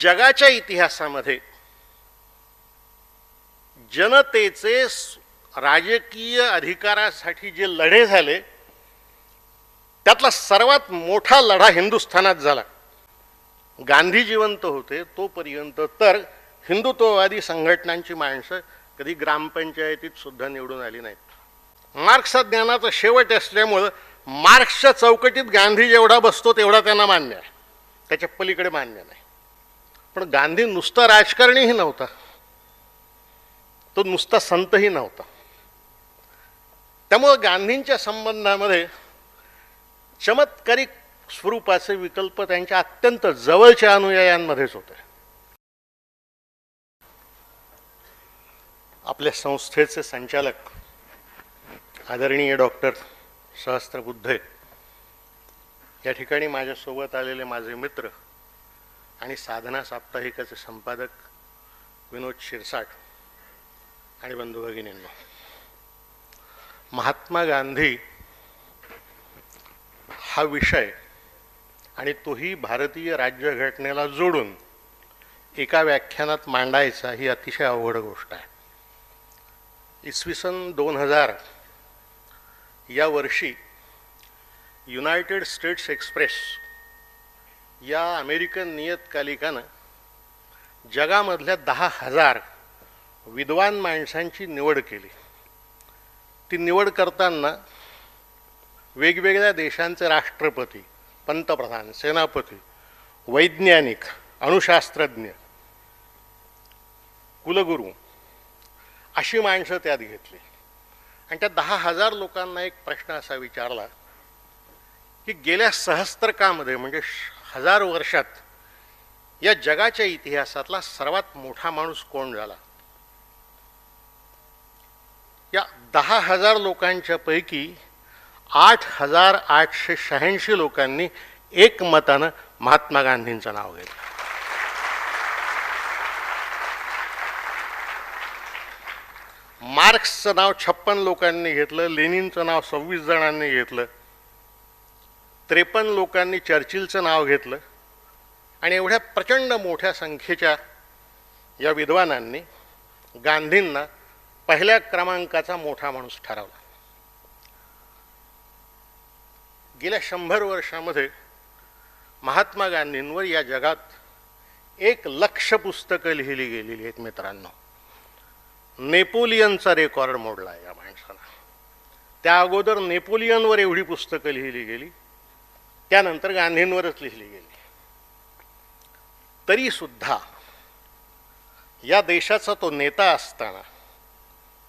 जगाच्या इतिहासामध्ये जनतेचे राजकीय अधिकारासाठी जे लढे झाले त्यातला सर्वात मोठा लढा हिंदुस्थानात झाला. गांधी जिवंत होते तोपर्यंत तर हिंदुत्ववादी संघटनांची माणसं कधी ग्रामपंचायतीत सुद्धा निवडून आली नाहीत. मार्क्स ज्ञानाचा शेवट असल्यामुळं मार्क्सच्या चौकटीत गांधी जेवढा बसतो तेवढा त्यांना मान्य आहे, त्याच्या पलीकडे मान्य नाही. पण गांधी नुसता राजकारणीही नव्हता, तो नुसता संतही नव्हता. त्यामुळे गांधींच्या संबंधामध्ये चमत्कारिक स्वरूपाचे विकल्प त्यांच्या अत्यंत जवळच्या अनुयायांमध्येच होते. आपल्या संस्थेचे संचालक आदरणीय डॉक्टर सहस्त्रबुद्धे, या ठिकाणी माझ्यासोबत आलेले माझे मित्र आणि साधना साप्ताहिकाचे संपादक विनोद शिरसाट आणि बंधू भगिनींनो, महात्मा गांधी हा विषय आणि तोही भारतीय राज्यघटनेला जोडून एका व्याख्यानात मांडायचा ही अतिशय अवघड गोष्ट आहे. इसवी सन 2000 या वर्षी युनायटेड स्टेट्स एक्सप्रेस या अमेरिकन नियतकालिकानं जगामधल्या 10,000 विद्वान माणसांची निवड केली. ती निवड करताना वेगवेगळ्या देशांचे राष्ट्रपती, पंतप्रधान, सेनापती, वैज्ञानिक, अणुशास्त्रज्ञ, कुलगुरू अशी माणसं त्यात घेतली. आणि त्या 10,000 लोकांना एक प्रश्न असा विचारला की गेल्या सहस्त्रकामध्ये म्हणजे 1000 वर्षात या जगाच्या इतिहासातला सर्वात मोठा माणूस कोण झाला. या 10,000 लोकांच्या पैकी 8,886 लोकांनी एकमतानं महात्मा गांधींचं नाव घेतलं. मार्क्सचं नाव 56 लोकांनी घेतलं, लेनिनचं नाव 26 जणांनी घेतलं, 53 लोकांनी चर्चिलचं नाव घेतलं आणि एवढ्या प्रचंड मोठ्या संख्येच्या या विद्वानांनी गांधींना पहिल्या क्रमांकाचा मोठा माणूस ठरवला. गेल्या 100 वर्षामध्ये महात्मा गांधींवर या जगात 1,00,000 पुस्तकं लिहिली गेलेली आहेत. मित्रांनो, नेपोलियनचा रेकॉर्ड मोडला या माणसाला. त्या अगोदर नेपोलियनवर एवढी पुस्तकं लिहिली गेली, त्यानंतर गांधींवरच लिहिली गेली. तरी सुद्धा या देशाचा तो नेता असताना,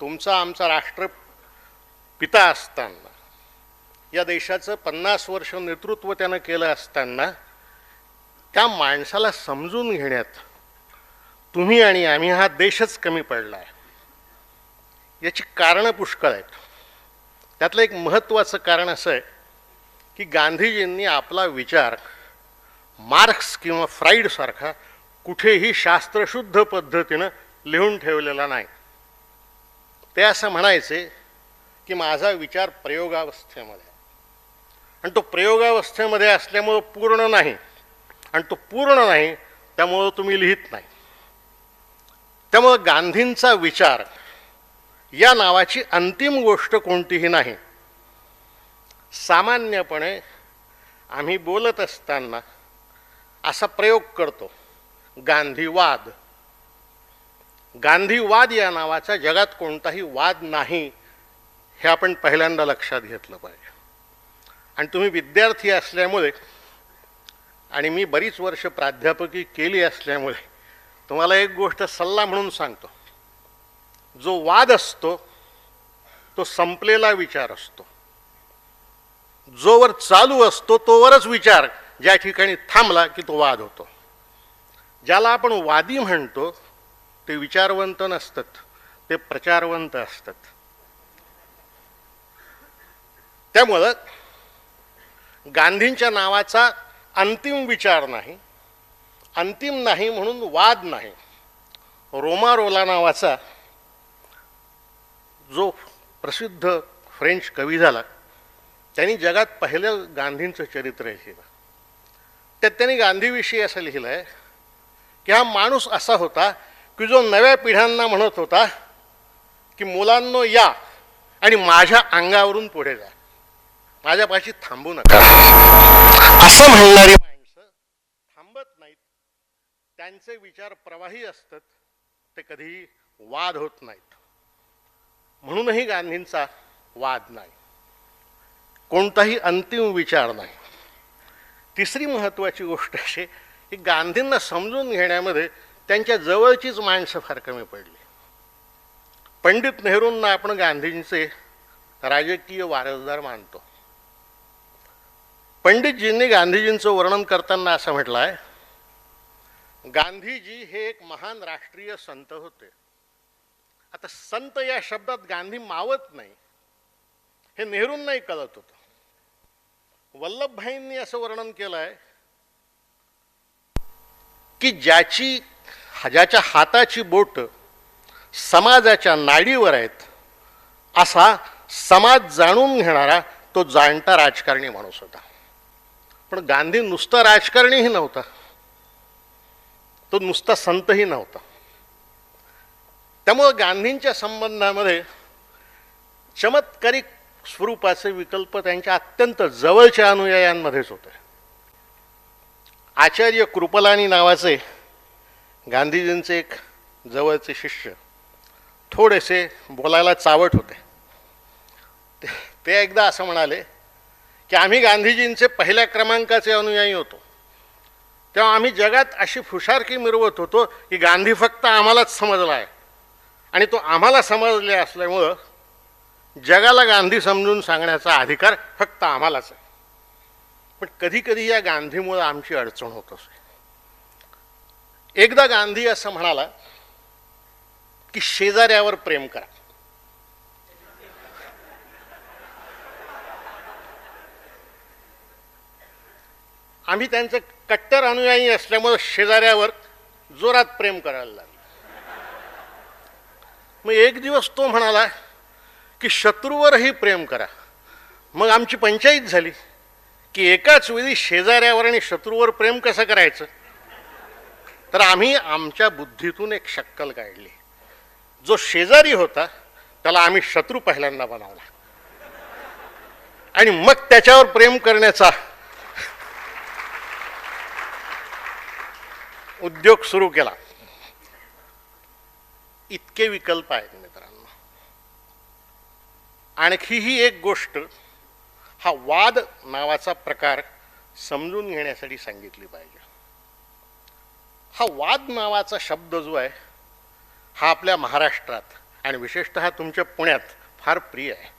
तुमचा आमचा राष्ट्रपिता असताना, या देशाचं 50 वर्ष नेतृत्व त्यानं केलं असताना त्या माणसाला समजून घेण्यात तुम्ही आणि आम्ही हा देशच कमी पडला आहे. याची कारणं पुष्कळ आहेत. त्यातलं एक महत्त्वाचं कारण असं आहे की गांधीजींनी आपला विचार मार्क्स किंवा फ्राईड सारखा कुठेही शास्त्रशुद्ध पद्धतीनं लिहून ठेवलेला नाही. ते असं म्हणायचे की माझा विचार प्रयोगावस्थेमध्ये, आणि तो प्रयोगावस्थेमध्ये असल्यामुळं पूर्ण नाही, आणि तो पूर्ण नाही त्यामुळं तुम्ही लिहित नाही. त्यामुळं गांधींचा विचार या नावाची अंतिम गोष्ट कोणतीही नाही. सामान्यपणे आम्ही बोलत असताना असा प्रयोग करतो, गांधीवाद. गांधीवाद या नावाचा जगात कोणताही वाद नाही, हे आपण पहिल्यांदा लक्षात घेतलं पाहिजे. आणि तुम्ही विद्यार्थी असल्यामुळे आणि मी बरीच वर्ष प्राध्यापकी केली असल्यामुळे तुम्हाला एक गोष्ट सल्ला म्हणून सांगतो, जो वाद असतो तो संपलेला विचार असतो. जोवर चालू असतो तोवरच विचार ज्या ठिकाणी थांबला की तो वाद होतो. ज्याला आपण वादी म्हणतो ते विचारवंत नसतात, ते प्रचारवंत असतात. त्यामुळं गांधींच्या नावाचा अंतिम विचार नाही, अंतिम नाही म्हणून वाद नाही. रोमारोला नावाचा जो प्रसिद्ध फ्रेंच कवी झाला त्यांनी जगात पहिलं गांधींचं चरित्र लिहिलं. त्यात त्यांनी गांधीविषयी असं लिहिलं आहे की हा माणूस असा होता की जो नव्या पिढ्यांना म्हणत होता की मुलांनो या आणि माझ्या अंगावरून पुढे जा, माझ्यापाशी थांबू नका. असं म्हणणारी माणसं थांबत नाहीत, त्यांचे विचार प्रवाही असतात, ते कधीही वाद होत नाहीत. म्हणूनही गांधींचा वाद नाही, कोणताही अंतिम विचार नाही. तिसरी महत्त्वाची गोष्ट अशी की गांधींना समजून घेण्यामध्ये त्यांच्या जवळचीच माणसं फार कमी पडली. पंडित नेहरूंना आपण गांधींचे राजकीय वारसदार मानतो. पंडितजींनी गांधीजींचं वर्णन करताना असं म्हटलं आहे, गांधीजी हे एक महान राष्ट्रीय संत होते. आता संत या शब्दात गांधी मावत नाही हे नेहरूंनाही कळत होतं. वल्लभभाईंनी असं वर्णन केलं आहे की ज्याच्या हाताची बोट समाजाच्या नाडीवर आहेत असा समाज जाणून घेणारा तो जाणता राजकारणी माणूस होता. पण गांधी नुसता राजकारणीही नव्हता, तो नुसता संतही नव्हता. त्यामुळे गांधींच्या संबंधामध्ये चमत्कारिक स्वरूपाचे विकल्प त्यांच्या अत्यंत जवळच्या अनुयायांमध्येच होते. आचार्य कृपलानी नावाचे गांधीजींचे एक जवळचे शिष्य थोडेसे बोलायला चावट होते. ते एकदा असं म्हणाले की आम्ही गांधीजींचे पहिल्या क्रमांकाचे अनुयायी होतो, तेव्हा आम्ही जगात अशी फुशारकी मिरवत होतो की गांधी फक्त आम्हालाच समजला आहे आणि तो आम्हाला समजले असल्यामुळं जगाला गांधी समजून सांगण्याचा अधिकार फक्त आम्हालाच आहे. पण कधी कधी या गांधीमुळे आमची अडचण होत असे. एकदा गांधी असं म्हणाला की शेजाऱ्यावर प्रेम करा. आम्ही त्यांचे कट्टर अनुयायी असल्यामुळे शेजाऱ्यावर जोरात प्रेम करायला लागलो. मग एक दिवस तो म्हणाला की शत्रूवरही प्रेम करा. मग आमची पंचायत झाली की एकाच वेळी शेजाऱ्यावर आणि शत्रूवर प्रेम कसं करायचं. तर आम्ही आमच्या बुद्धीतून एक शक्कल काढली. जो शेजारी होता त्याला आम्ही शत्रू पहिल्यांदा बनवला आणि मग त्याच्यावर प्रेम करण्याचा उद्योग सुरू केला. इतके विकल्प आहेत मित्रांनो. आणखीही एक गोष्ट हा वाद नावाचा प्रकार समजून घेण्यासाठी सांगितली पाहिजे. हा वाद नावाचा शब्द जो आहे हा आपल्या महाराष्ट्रात आणि विशेषतः तुमच्या पुण्यात फार प्रिय आहे.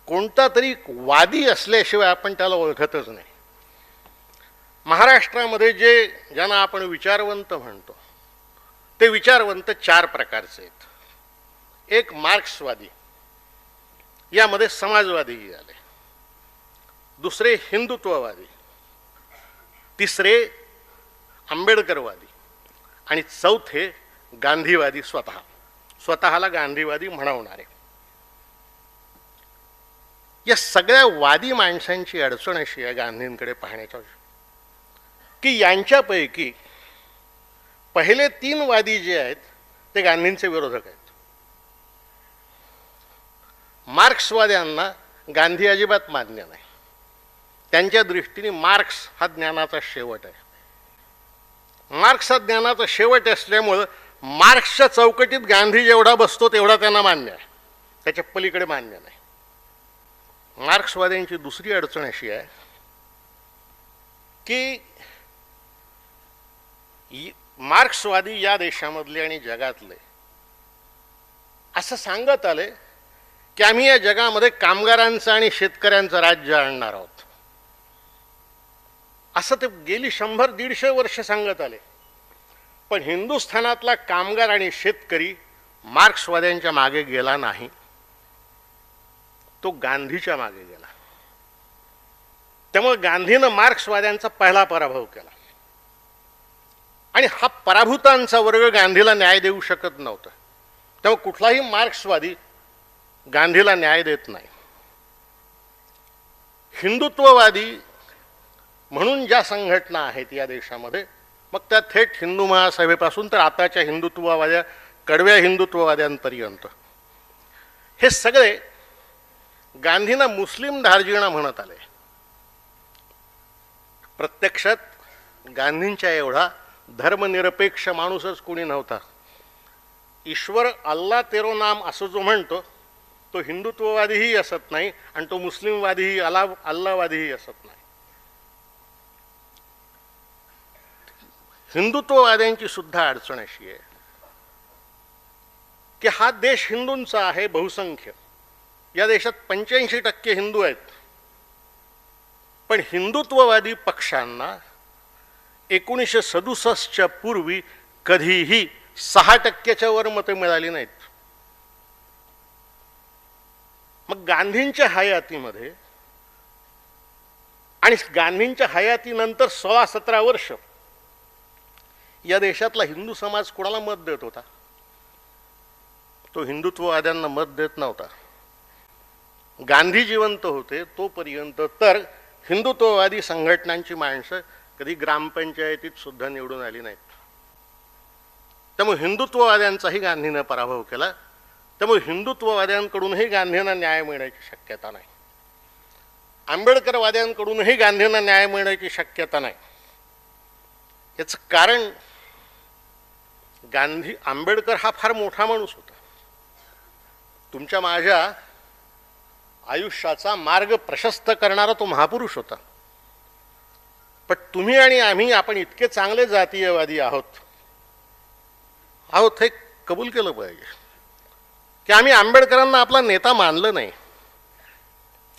कोणता तरी वादी असल्याशिवाय आपण त्याला ओळखतच नाही. महाराष्ट्रामध्ये ज्यांना आपण विचारवंत म्हणतो ते विचारवंत चार प्रकारचे आहेत. एक मार्क्सवादी, यामध्ये समाजवादीही आले. दुसरे हिंदुत्ववादी, तिसरे आंबेडकरवादी आणि चौथे गांधीवादी, स्वतःला गांधीवादी म्हणवणारे. या सगळ्या वादी माणसांची अडचण अशी आहे गांधींकडे पाहण्याच्या की यांच्यापैकी पहिले तीन वादी जे आहेत ते गांधींचे विरोधक आहेत. मार्क्सवाद्यांना गांधी अजिबात मान्य नाही. त्यांच्या दृष्टीने मार्क्स हा ज्ञानाचा शेवट आहे. मार्क्स हा ज्ञानाचा शेवट असल्यामुळं मार्क्सच्या चौकटीत गांधी जेवढा बसतो तेवढा त्यांना मान्य आहे, त्याच्या पलीकडे मान्य नाही. मार्क्सवाद्यांची दुसरी अडचण अशी आहे की मार्क्सवादी या देशामधले आणि जगातले असं सांगत आले की आम्ही या जगामध्ये कामगारांचं आणि शेतकऱ्यांचं राज्य आणणार आहोत. असं ते गेली 100-150 वर्ष सांगत आले. पण हिंदुस्थानातला कामगार आणि शेतकरी मार्क्सवाद्यांच्या मागे गेला नाही, तो गांधीच्या मागे गेला. त्यामुळे गांधीनं मार्क्सवाद्यांचा पहिला पराभव केला आणि हा पराभूतांचा वर्ग गांधीला न्याय देऊ शकत नव्हता. तेव्हा कुठलाही मार्क्सवादी गांधीला न्याय देत नाही. हिंदुत्ववादी म्हणून ज्या संघटना आहेत या देशामध्ये मग त्या थेट हिंदू महासभेपासून तर आताच्या हिंदुत्ववाद्या कडव्या हिंदुत्ववाद्यांपर्यंत हे सगळे गांधींना मुस्लिम धार्जिणा म्हणत आले. प्रत्यक्षात गांधींच्या एवढा धर्मनिरपेक्ष माणूसच कोणी नव्हता. ईश्वर अल्ला तेरो नाम असं जो म्हणतो तो हिंदुत्ववादीही असत नाही आणि तो मुस्लिमवादीही अल्लावादीही असत नाही. हिंदुत्ववाद्यांची सुद्धा अडचण अशी आहे की हा देश हिंदूंचा आहे बहुसंख्य. या देशात 85% हिंदू आहेत. पण हिंदुत्ववादी पक्षांना 1967च्या पूर्वी कधीही 6% वर मते मिळाली नाहीत. मग गांधींच्या हयातीमध्ये आणि गांधींच्या हयातीनंतर 16-17 वर्ष या देशातला हिंदू समाज कोणाला मत देत होता? तो हिंदुत्ववाद्यांना मत देत नव्हता. गांधी जिवंत होते तोपर्यंत तर हिंदुत्ववादी संघटनांची माणसं कधी ग्रामपंचायतीत सुद्धा निवडून आली नाहीत. त्यामुळे हिंदुत्ववाद्यांचाही गांधीनं पराभव केला. त्यामुळे हिंदुत्ववाद्यांकडूनही गांधींना न्याय मिळण्याची शक्यता नाही. आंबेडकरवाद्यांकडूनही गांधींना न्याय मिळण्याची शक्यता नाही. याचं कारण आंबेडकर हा फार मोठा माणूस होता. तुमच्या माझ्या आयुष्याचा मार्ग प्रशस्त करणारा तो महापुरुष होता. पण तुम्ही आणि आपण इतके चांगले जातीयवादी आहोत हे कबूल केलं पाहिजे की आम्ही आंबेडकरांना आपला नेता मानलं नाही.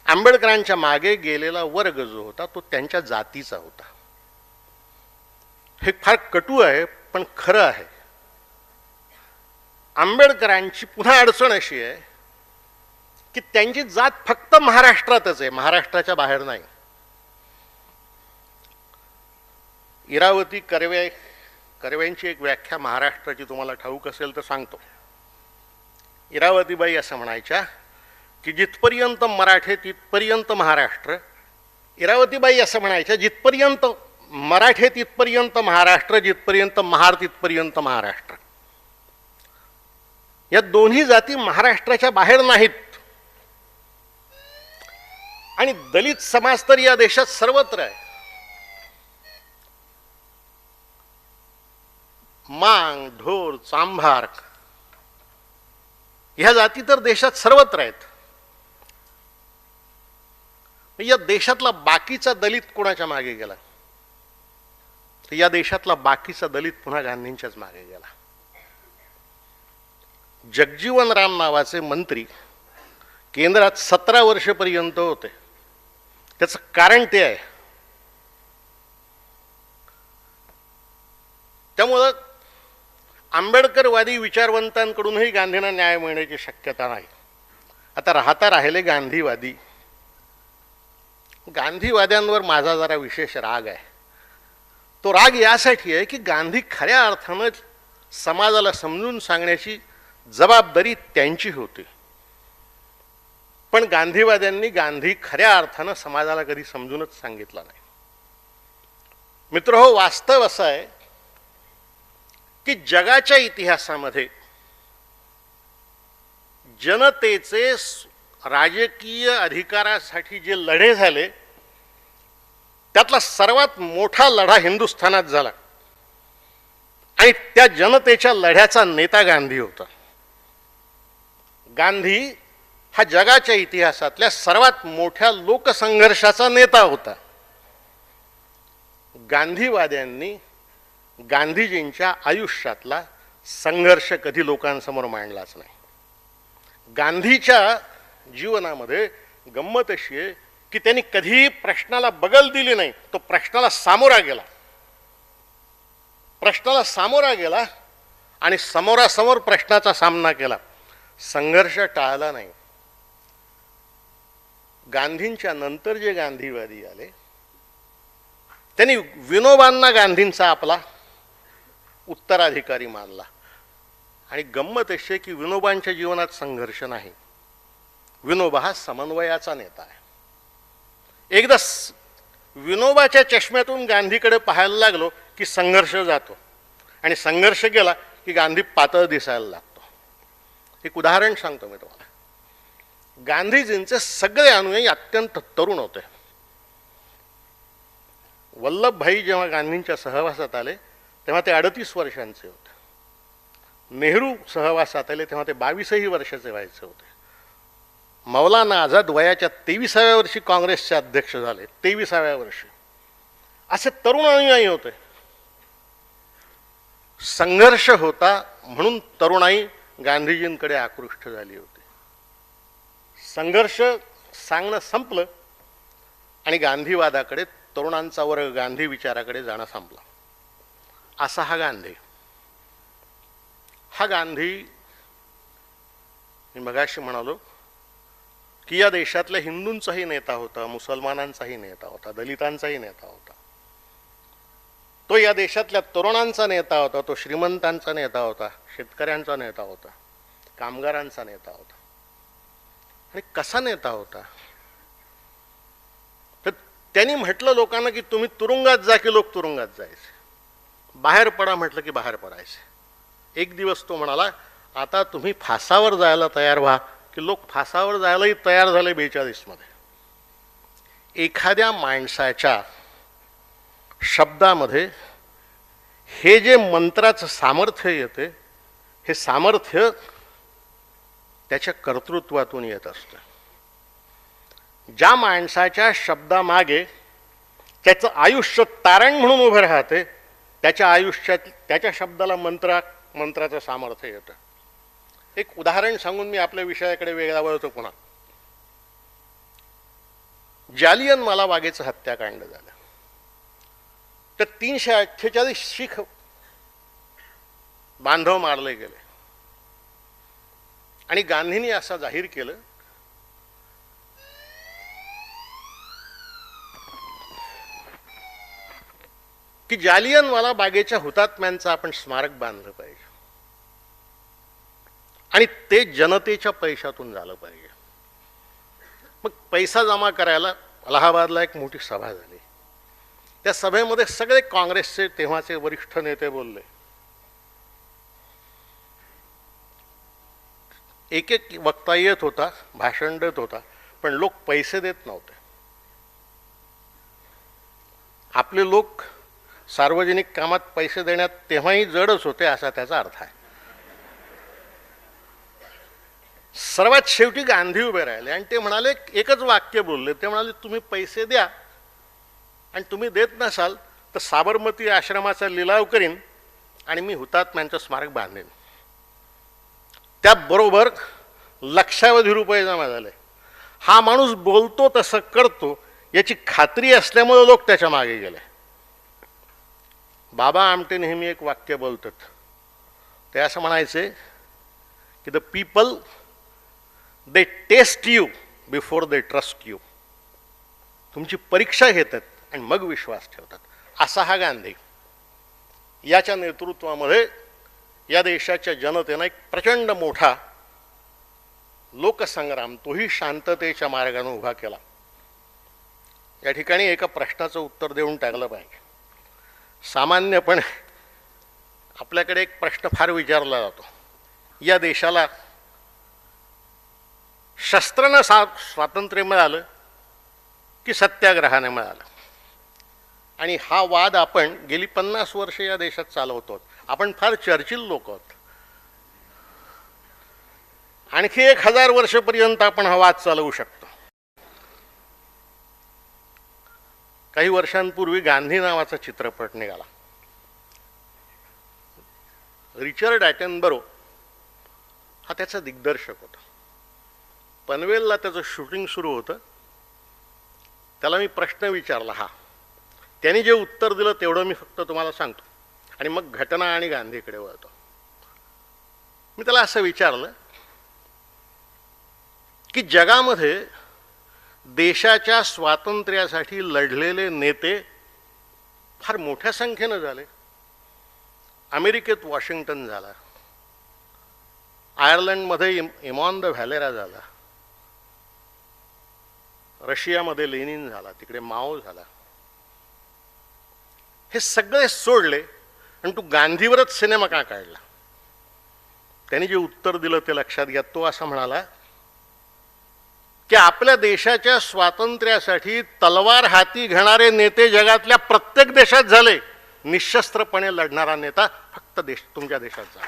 आंबेडकरांच्या मागे गेलेला वर्ग जो होता तो त्यांच्या जातीचा होता. हे फार कटू आहे पण खरं आहे. आंबेडकरांची पुन्हा अडचण अशी आहे की त्यांची जात फक्त महाराष्ट्रातच आहे, महाराष्ट्राच्या बाहेर नाही. इरावती कर्व्यांची एक व्याख्या महाराष्ट्राची तुम्हाला ठाऊक असेल तर सांगतो. इरावतीबाई असं म्हणायच्या की जिथपर्यंत मराठे तिथपर्यंत महाराष्ट्र. इरावतीबाई असं म्हणायच्या जिथपर्यंत मराठे तिथपर्यंत महाराष्ट्र, जिथपर्यंत महार तिथपर्यंत महाराष्ट्र. या दोन्ही जाती महाराष्ट्राच्या बाहेर नाहीत. आणि दलित समाज तर या देशात सर्वत्र आहे. मांग, ढोर, चांभार ह्या जाती तर देशात सर्वत्र आहेत. या देशातला बाकीचा दलित कोणाच्या मागे गेला? या देशातला बाकीचा दलित पुन्हा गांधींच्याच मागे गेला. जगजीवन राम नावाचे मंत्री केंद्रात 17 वर्षपर्यंत होते. त्याचं कारण ते आहे. त्यामुळं आंबेडकरवादी विचारवंतांकडूनही गांधींना न्याय मिळण्याची शक्यता नाही. आता राहिले गांधीवादी. गांधीवाद्यांवर माझा जरा विशेष राग आहे. तो राग यासाठी आहे की गांधी खऱ्या अर्थानं समाजाला समजून सांगण्याची जबाबदारी त्यांची होती. पण गांधीवाद्यांनी गांधी खऱ्या अर्थानं समाजाला कधी समजूनच सांगितला नाही. मित्रहो, वास्तव असं आहे की जगाच्या इतिहासामध्ये जनतेचे राजकीय अधिकारासाठी जे लढे झाले त्यातला सर्वात मोठा लढा हिंदुस्थानात झाला आणि त्या जनतेच्या लढ्याचा नेता गांधी होता. गांधी हा जगाच्या इतिहासातल्या सर्वात मोठ्या लोकसंघर्षाचा नेता होता. गांधीवाद्यांनी गांधीजींच्या आयुष्यातला संघर्ष कधी लोकांसमोर मांडलाच नाही. गांधीच्या जीवनामध्ये गंमत अशी आहे की त्यांनी कधीही प्रश्नाला बगल दिली नाही. तो प्रश्नाला सामोरा गेला आणि समोरासमोर प्रश्नाचा सामना केला. संघर्ष टाळला नाही. गांधींच्या नंतर जे गांधीवादी आले त्यांनी विनोबांना गांधींचा आपला उत्तराधिकारी मानला. आणि गंमत अशी आहे की विनोबांच्या जीवनात संघर्ष नाही. विनोबा हा समन्वयाचा नेता आहे. एकदा विनोबाच्या चष्म्यातून गांधीकडे पाहायला लागलो की संघर्ष जातो आणि संघर्ष केला की गांधी पातळ दिसायला लागतो. एक उदाहरण सांगतो मी तुम्हाला. गांधीजींचे सगळे अनुयायी अत्यंत तरुण होते. वल्लभभाई जेव्हा गांधींच्या सहवासात आले तेव्हा ते 38 वर्षांचे होते. नेहरू सहवासात आले तेव्हा ते 22 वर्षाचे व्हायचे होते. मौलाना आझाद वयाच्या 23व्या वर्षी काँग्रेसचे अध्यक्ष झाले. 23व्या वर्षी असे तरुण अनुयायी होते. संघर्ष होता म्हणून तरुणाई गांधीजींकडे आकृष्ट झाली होती. संघर्ष सांगणं संपलं आणि गांधीवादाकडे तरुणांचा वर्ग गांधी विचाराकडे जाणं संपला. असा हा गांधी. हा गांधी मी मगाशी म्हणालो की या देशातल्या हिंदूंचाही नेता होता, मुसलमानांचाही नेता होता, दलितांचाही नेता होता. तो या देशातल्या तरुणांचा नेता होता, तो श्रीमंतांचा नेता होता, शेतकऱ्यांचा नेता होता, कामगारांचा नेता होता. आणि कसा नेता होता? तर त्यांनी म्हटलं लोकांना की तुम्ही तुरुंगात जा, की लोक तुरुंगात जायचे. बाहेर पडा म्हटलं की बाहेर पडायचे. एक दिवस तो म्हणाला आता तुम्ही फासावर जायला तयार व्हा, की लोक फासावर जायलाही तयार झाले 42 मध्ये. एखाद्या माणसाच्या शब्दामध्ये हे जे मंत्राचं सामर्थ्य येते, हे सामर्थ्य त्याच्या कर्तृत्वातून येत असतं. ज्या माणसाच्या शब्दामागे त्याचं आयुष्य तारण म्हणून उभं राहते, त्याच्या आयुष्यात त्याच्या शब्दाला मंत्राचं सामर्थ्य येतं. एक उदाहरण सांगून मी आपल्या विषयाकडे वेगळा वळतो पुन्हा. जालियनवाला बागेचं हत्याकांड झालं. तर 348 शीख बांधव मारले गेले आणि गांधींनी असं जाहीर केलं की जालियनवाला बागेच्या हुतात्म्यांचं आपण स्मारक बांधलं पाहिजे आणि ते जनतेच्या पैशातून झालं पाहिजे. मग पैसा जमा करायला अलाहाबादला एक मोठी सभा झाली. त्या सभेमध्ये सगळे काँग्रेसचे तेव्हाचे वरिष्ठ नेते बोलले. एक एक वक्ता येत होता, भाषण देत होता, पण लोक पैसे देत नव्हते. आपले लोक सार्वजनिक कामात पैसे देण्यात तेव्हाही जडच होते असा त्याचा अर्थ आहे. सर्वात शेवटी गांधी उभे राहिले आणि ते म्हणाले, एकच वाक्य बोलले. ते म्हणाले तुम्ही पैसे द्या आणि तुम्ही देत नसाल तर साबरमती आश्रमाचा लिलाव करीन आणि मी हुतात्म्यांचं स्मारक बांधेन. त्याबरोबर लक्षावधी रुपये जमा झाले. हा माणूस बोलतो तसं करतो याची खात्री असल्यामुळे लोक त्याच्या मागे गेले. बाबा आमटे नेहमी एक वाक्य बोलतात. ते असं म्हणायचे की the people they test you before they trust you. तुमची परीक्षा घेतात आणि मग विश्वास ठेवतात. असा हा गांधी. याच्या नेतृत्वामध्ये या देशाच्या जनतेनं एक प्रचंड मोठा लोकसंग्राम, तोही शांततेच्या मार्गाने उभा केला. या ठिकाणी एका प्रश्नाचं उत्तर देऊन टाकलं पाहिजे. सामान्यपणे आपल्याकडे एक प्रश्न फार विचारला जातो, या देशाला शस्त्रानं स्वातंत्र्य मिळालं की सत्याग्रहाने मिळालं? आणि हा वाद आपण गेली 50 वर्षे या देशात चालवतो. आपण फार चर्चिल लोक आहोत. आणखी 1000 वर्षपर्यंत आपण हा वाद चालवू शकतो. काही वर्षांपूर्वी गांधी नावाचा चित्रपट निघाला. रिचर्ड ॲटनबरो हा त्याचा दिग्दर्शक होता. पनवेलला त्याचं शूटिंग सुरू होतं. त्याला मी प्रश्न विचारला. त्यांनी जे उत्तर दिलं तेवढं मी फक्त तुम्हाला सांगतो आणि मग घटना आणि गांधीकडे वळतो. मी त्याला असं विचारलं की जगामध्ये देशाच्या स्वातंत्र्यासाठी लढलेले नेते फार मोठ्या संख्येनं झाले. अमेरिकेत वॉशिंग्टन झाला, आयर्लंडमध्ये इमॉन द व्हॅलेरा झाला, रशियामध्ये लेनिन झाला, तिकडे माओ झाला. हे सगळे सोडले आणि तू गांधीवरच सिनेमा का काढला? त्यांनी जे उत्तर दिलं ते लक्षात घ्या. तो असा म्हणाला की आपल्या देशाच्या स्वातंत्र्यासाठी तलवार हाती घेणारे नेते जगातल्या प्रत्येक देशात झाले, निशस्त्रपणे लढणारा नेता फक्त तुमच्या देशात झाला.